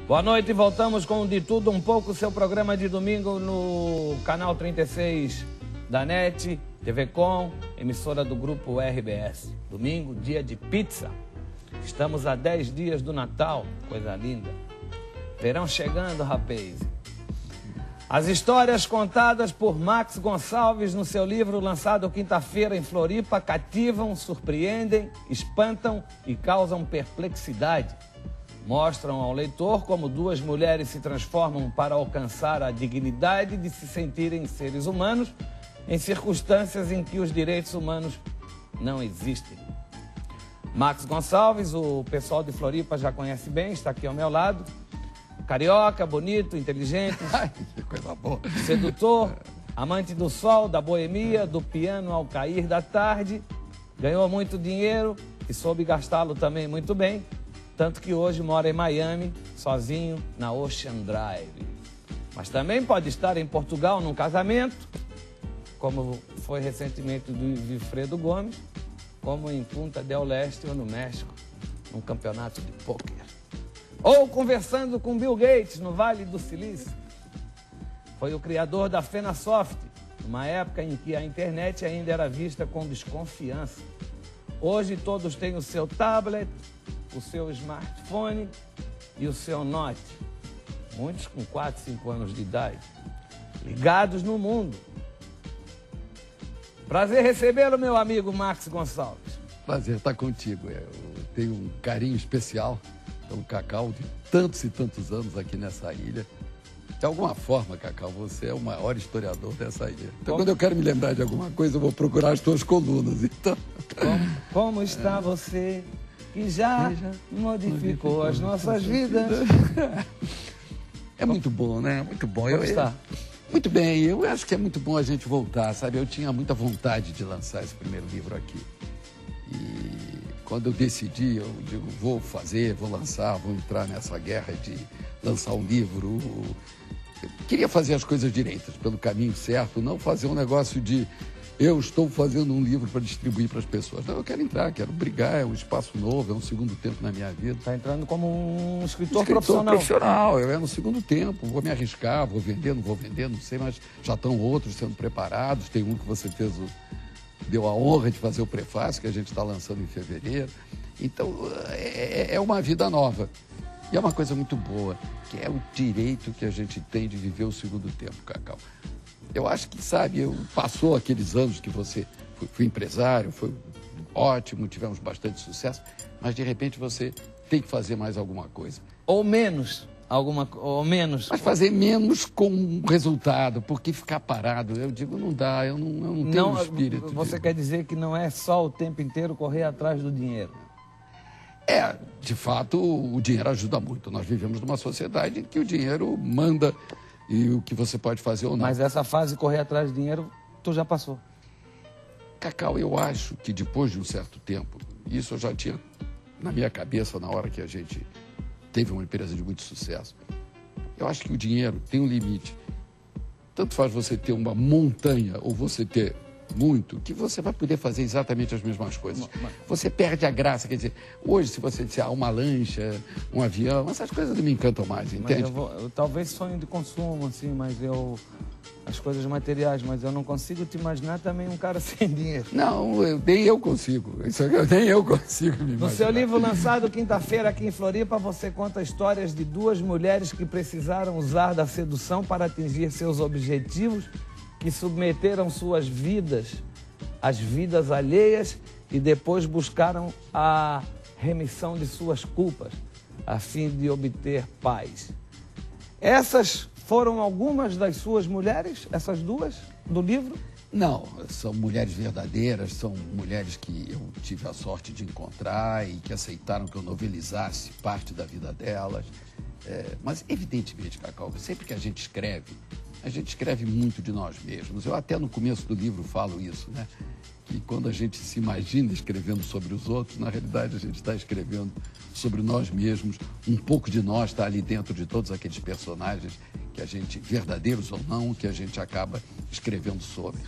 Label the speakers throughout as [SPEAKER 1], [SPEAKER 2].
[SPEAKER 1] Boa noite, voltamos com o De Tudo Um Pouco, seu programa de domingo no canal 36 da NET, TV Com, emissora do grupo RBS. Domingo, dia de pizza. Estamos a 10 dias do Natal, coisa linda. Verão chegando, rapaz. As histórias contadas por Max Gonçalves no seu livro lançado quinta-feira em Floripa cativam, surpreendem, espantam e causam perplexidade. Mostram ao leitor como duas mulheres se transformam para alcançar a dignidade de se sentirem seres humanos em circunstâncias em que os direitos humanos não existem. Max Gonçalves, o pessoal de Floripa já conhece bem, está aqui ao meu lado. Carioca, bonito, inteligente,
[SPEAKER 2] que coisa boa.
[SPEAKER 1] Sedutor, amante do sol, da boemia, do piano ao cair da tarde. Ganhou muito dinheiro e soube gastá-lo também muito bem. Tanto que hoje mora em Miami, sozinho, na Ocean Drive. Mas também pode estar em Portugal num casamento, como foi recentemente do Wilfredo Gomes, como em Punta del Este ou no México, num campeonato de pôquer. Ou conversando com Bill Gates no Vale do Silício. Foi o criador da Fenasoft, numa época em que a internet ainda era vista com desconfiança. Hoje todos têm o seu tablet, o seu smartphone e o seu Note. Muitos com 4, 5 anos de idade. Ligados no mundo. Prazer recebê-lo, meu amigo Max Gonçalves.
[SPEAKER 2] Prazer estar contigo. Eu tenho um carinho especial pelo Cacau de tantos e tantos anos aqui nessa ilha. De alguma forma, Cacau, você é o maior historiador dessa ilha. Então, quando eu quero me lembrar de alguma coisa, eu vou procurar as tuas colunas. Então...
[SPEAKER 1] Como está você, que já modificou as nossas vidas?
[SPEAKER 2] É muito bom, né? Muito bom.
[SPEAKER 1] Como está?
[SPEAKER 2] Muito bem. Eu acho que é muito bom a gente voltar, sabe? Eu tinha muita vontade de lançar esse primeiro livro aqui. E quando eu decidi, eu digo, vou fazer, vou lançar, vou entrar nessa guerra de lançar um livro. Eu queria fazer as coisas direitas, pelo caminho certo, não fazer um negócio de eu estou fazendo um livro para distribuir para as pessoas. Não, eu quero entrar, quero brigar, é um espaço novo, é um segundo tempo na minha vida.
[SPEAKER 1] Está entrando como um escritor profissional.
[SPEAKER 2] Eu é no segundo tempo, vou me arriscar, vou vender, não vou vender, não sei, mas já estão outros sendo preparados. Tem um que você deu a honra de fazer o prefácio, que a gente está lançando em fevereiro. Então, é uma vida nova. E é uma coisa muito boa, que é o direito que a gente tem de viver o segundo tempo, Cacau. Eu acho que, sabe, passou aqueles anos que você foi empresário, foi ótimo, tivemos bastante sucesso, mas de repente você tem que fazer mais alguma coisa.
[SPEAKER 1] Ou menos.
[SPEAKER 2] Mas fazer menos com resultado, porque ficar parado, eu digo, não dá, eu não tenho espírito.
[SPEAKER 1] Você quer dizer que não é só o tempo inteiro correr atrás do dinheiro?
[SPEAKER 2] De fato, o dinheiro ajuda muito. Nós vivemos numa sociedade em que o dinheiro manda e o que você pode fazer ou não.
[SPEAKER 1] Mas essa fase de correr atrás do dinheiro, tu já passou.
[SPEAKER 2] Cacau, eu acho que depois de um certo tempo, isso eu já tinha na minha cabeça na hora que a gente teve uma empresa de muito sucesso. Eu acho que o dinheiro tem um limite. Tanto faz você ter uma montanha ou você ter muito, que você vai poder fazer exatamente as mesmas coisas. Você perde a graça, quer dizer, hoje se você disser uma lancha, um avião, essas coisas não me encantam mais, entende?
[SPEAKER 1] Eu talvez sonho de consumo, assim, mas as coisas materiais, mas eu não consigo te imaginar também um cara sem dinheiro.
[SPEAKER 2] Não, nem eu consigo. Nem eu consigo me imaginar.
[SPEAKER 1] No seu livro lançado quinta-feira aqui em Floripa, você conta histórias de duas mulheres que precisaram usar da sedução para atingir seus objetivos, que submeteram suas vidas às vidas alheias e depois buscaram a remissão de suas culpas, a fim de obter paz. Essas foram algumas das suas mulheres, essas duas, do livro?
[SPEAKER 2] Não, são mulheres verdadeiras, são mulheres que eu tive a sorte de encontrar e que aceitaram que eu novelizasse parte da vida delas. Mas, evidentemente, Cacau, sempre que a gente escreve muito de nós mesmos. Eu até no começo do livro falo isso, né? Que quando a gente se imagina escrevendo sobre os outros, na realidade a gente está escrevendo sobre nós mesmos. Um pouco de nós está ali dentro de todos aqueles personagens que a gente, verdadeiros ou não, que a gente acaba escrevendo sobre.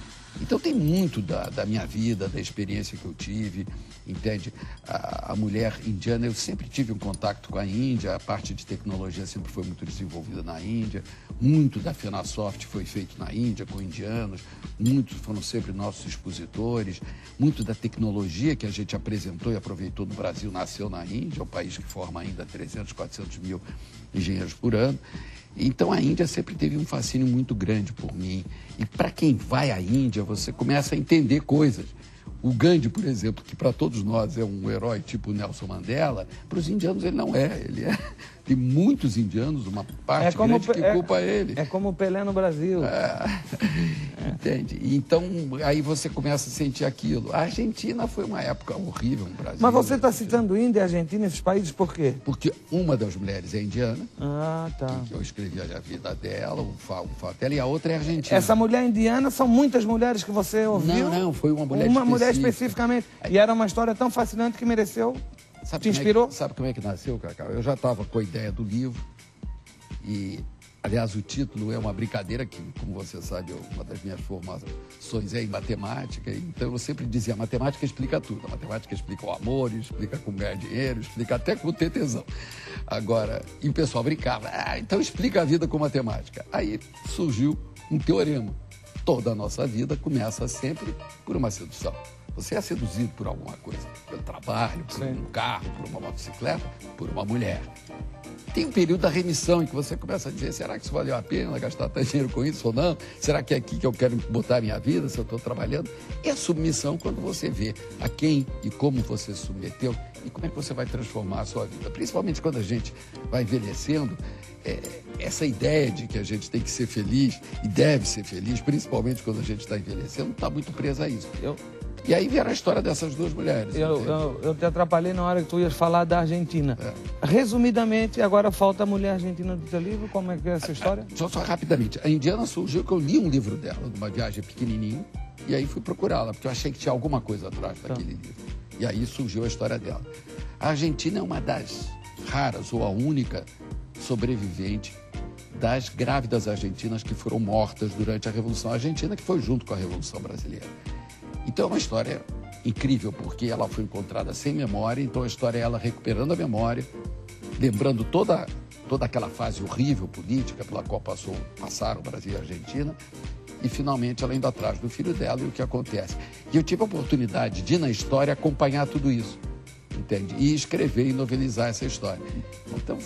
[SPEAKER 2] Então tem muito da minha vida, da experiência que eu tive, entende? A mulher indiana, eu sempre tive um contato com a Índia, a parte de tecnologia sempre foi muito desenvolvida na Índia, muito da FenaSoft foi feito na Índia, com indianos, muitos foram sempre nossos expositores, muito da tecnologia que a gente apresentou e aproveitou no Brasil nasceu na Índia, é um país que forma ainda 300, 400 mil engenheiros por ano. Então a Índia sempre teve um fascínio muito grande por mim. E para quem vai à Índia, você começa a entender coisas. O Gandhi, por exemplo, que para todos nós é um herói tipo Nelson Mandela, para os indianos ele não é. Tem muitos indianos, uma parte grande que culpa ele.
[SPEAKER 1] É como o Pelé no Brasil.
[SPEAKER 2] Entende? Então, aí você começa a sentir aquilo. A Argentina foi uma época horrível no Brasil.
[SPEAKER 1] Mas você está citando Índia e Argentina, esses países, por quê?
[SPEAKER 2] Porque uma das mulheres é indiana.
[SPEAKER 1] Ah, tá.
[SPEAKER 2] Que eu escrevi a vida dela, o fato dela, e a outra é argentina.
[SPEAKER 1] Essa mulher indiana, são muitas mulheres que você ouviu?
[SPEAKER 2] Não, foi uma mulher
[SPEAKER 1] Uma mulher especificamente. E era uma história tão fascinante que mereceu... Te inspirou?
[SPEAKER 2] Sabe como é que nasceu, Cacau? Eu já estava com a ideia do livro e, aliás, o título é uma brincadeira que, como você sabe, uma das minhas formações é em matemática, então eu sempre dizia, a matemática explica tudo. A matemática explica o amor, explica como ganhar dinheiro, explica até como ter tesão. Agora, e o pessoal brincava, então explica a vida com matemática. Aí surgiu um teorema. Toda a nossa vida começa sempre por uma sedução. Você é seduzido por alguma coisa, pelo trabalho, por um carro, por uma motocicleta, por uma mulher. Tem um período da remissão em que você começa a dizer, será que isso valeu a pena gastar tanto dinheiro com isso ou não? Será que é aqui que eu quero botar a minha vida, se eu estou trabalhando? E a submissão quando você vê a quem e como você se submeteu e como é que você vai transformar a sua vida. Principalmente quando a gente vai envelhecendo, essa ideia de que a gente tem que ser feliz e deve ser feliz, principalmente quando a gente está envelhecendo, está muito presa a isso. E aí vieram a história dessas duas mulheres.
[SPEAKER 1] Eu te atrapalhei na hora que tu ias falar da Argentina. Resumidamente, agora falta a mulher argentina do teu livro. Como é que é essa história?
[SPEAKER 2] Só rapidamente. A indiana surgiu que eu li um livro dela, numa viagem pequenininho, e aí fui procurá-la, porque eu achei que tinha alguma coisa atrás daquele livro. E aí surgiu a história dela. A Argentina é uma das raras, ou a única sobrevivente das grávidas argentinas que foram mortas durante a Revolução Argentina, que foi junto com a Revolução Brasileira. Então é uma história incrível, porque ela foi encontrada sem memória, então a história é ela recuperando a memória, lembrando toda aquela fase horrível política pela qual passaram o Brasil e a Argentina, e finalmente ela indo atrás do filho dela e o que acontece. E eu tive a oportunidade de, na história, acompanhar tudo isso, entende? E escrever e novelizar essa história. Então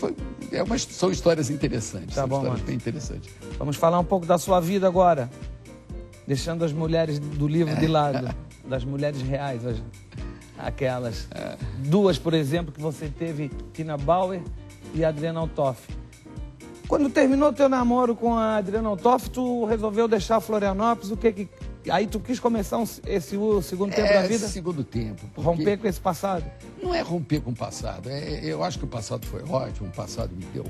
[SPEAKER 2] são histórias interessantes,
[SPEAKER 1] são
[SPEAKER 2] histórias bem interessantes.
[SPEAKER 1] Vamos falar um pouco da sua vida agora. Deixando as mulheres do livro de lado, das mulheres reais, aquelas. Duas, por exemplo, que você teve, Tina Bauer e Adriana Altoff. Quando terminou teu namoro com a Adriana Altoff, tu resolveu deixar Florianópolis, aí tu quis começar o segundo tempo da vida?
[SPEAKER 2] Segundo tempo.
[SPEAKER 1] Romper com esse passado?
[SPEAKER 2] Não é romper com o passado, eu acho que o passado foi ótimo, o passado me deu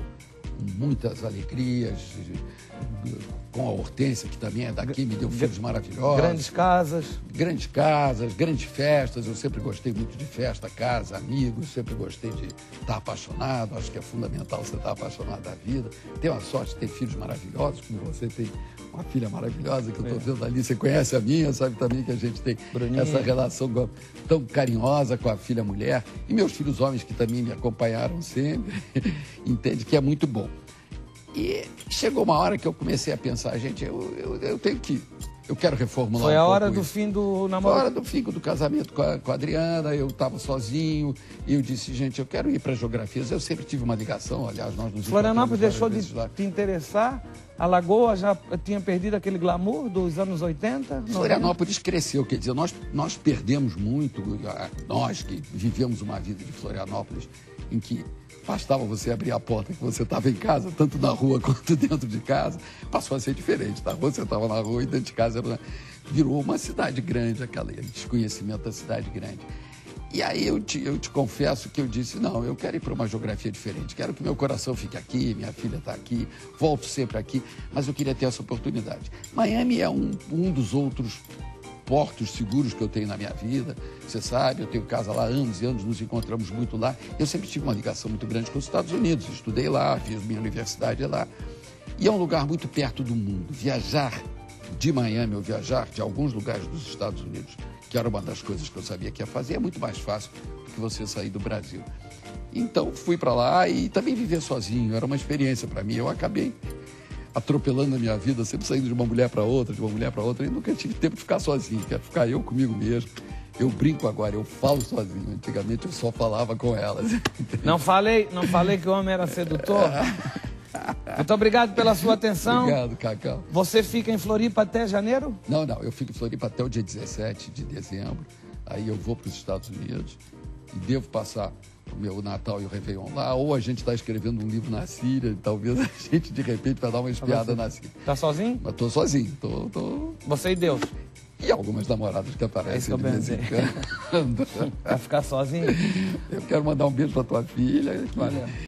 [SPEAKER 2] muitas alegrias, com a Hortência, que também é daqui, me deu filhos maravilhosos.
[SPEAKER 1] Grandes casas,
[SPEAKER 2] grandes festas. Eu sempre gostei muito de festa, casa, amigos, sempre gostei de estar apaixonado. Acho que é fundamental você estar apaixonado da vida. Tenho a sorte de ter filhos maravilhosos, como você tem uma filha maravilhosa que eu estou vendo ali. Você conhece a minha, sabe também que a gente tem Bruninha. Essa relação tão carinhosa com a filha mulher. E meus filhos homens que também me acompanharam sempre. Entende que é muito bom. E chegou uma hora que eu comecei a pensar, gente, eu tenho que... Eu quero reformular
[SPEAKER 1] Foi a hora do fim do namoro?
[SPEAKER 2] Foi a hora do fim do casamento com a Adriana, eu estava sozinho, e eu disse, gente, eu quero ir para Geografias. Eu sempre tive uma ligação, aliás, nós nos
[SPEAKER 1] Florianópolis deixou de te interessar? A Lagoa já tinha perdido aquele glamour dos anos 80?
[SPEAKER 2] Florianópolis cresceu, quer dizer, nós perdemos muito, nós que vivemos uma vida de Florianópolis, em que bastava você abrir a porta que você estava em casa, tanto na rua quanto dentro de casa. Passou a ser diferente, tá? Você estava na rua e dentro de casa virou uma cidade grande, aquele desconhecimento da cidade grande. E aí eu te confesso que eu disse, não, eu quero ir para uma geografia diferente, quero que meu coração fique aqui, minha filha está aqui, volto sempre aqui, mas eu queria ter essa oportunidade. Miami é um dos outros portos seguros que eu tenho na minha vida, você sabe, eu tenho casa lá há anos e anos, nos encontramos muito lá. Eu sempre tive uma ligação muito grande com os Estados Unidos, estudei lá, fiz minha universidade lá, e é um lugar muito perto do mundo. Viajar de Miami ou viajar de alguns lugares dos Estados Unidos, que era uma das coisas que eu sabia que ia fazer, é muito mais fácil do que você sair do Brasil. Então fui para lá e também viver sozinho, era uma experiência para mim. Eu acabei atropelando a minha vida, sempre saindo de uma mulher para outra, e nunca tive tempo de ficar sozinho, quero ficar eu comigo mesmo. Eu brinco agora, eu falo sozinho. Antigamente eu só falava com elas.
[SPEAKER 1] Não falei que o homem era sedutor? Muito obrigado pela sua atenção.
[SPEAKER 2] Obrigado, Cacau.
[SPEAKER 1] Você fica em Floripa até janeiro?
[SPEAKER 2] Não, eu fico em Floripa até o dia 17 de dezembro. Aí eu vou para os Estados Unidos e devo passar o meu Natal e o Réveillon lá. Ou a gente está escrevendo um livro na Síria, e talvez a gente, de repente, vai dar uma espiada na Síria.
[SPEAKER 1] Tá sozinho?
[SPEAKER 2] Mas tô sozinho. Tô...
[SPEAKER 1] Você e Deus?
[SPEAKER 2] E algumas namoradas que aparecem de vez em quando.
[SPEAKER 1] Vai ficar sozinho?
[SPEAKER 2] Eu quero mandar um beijo para tua filha.
[SPEAKER 1] Valeu.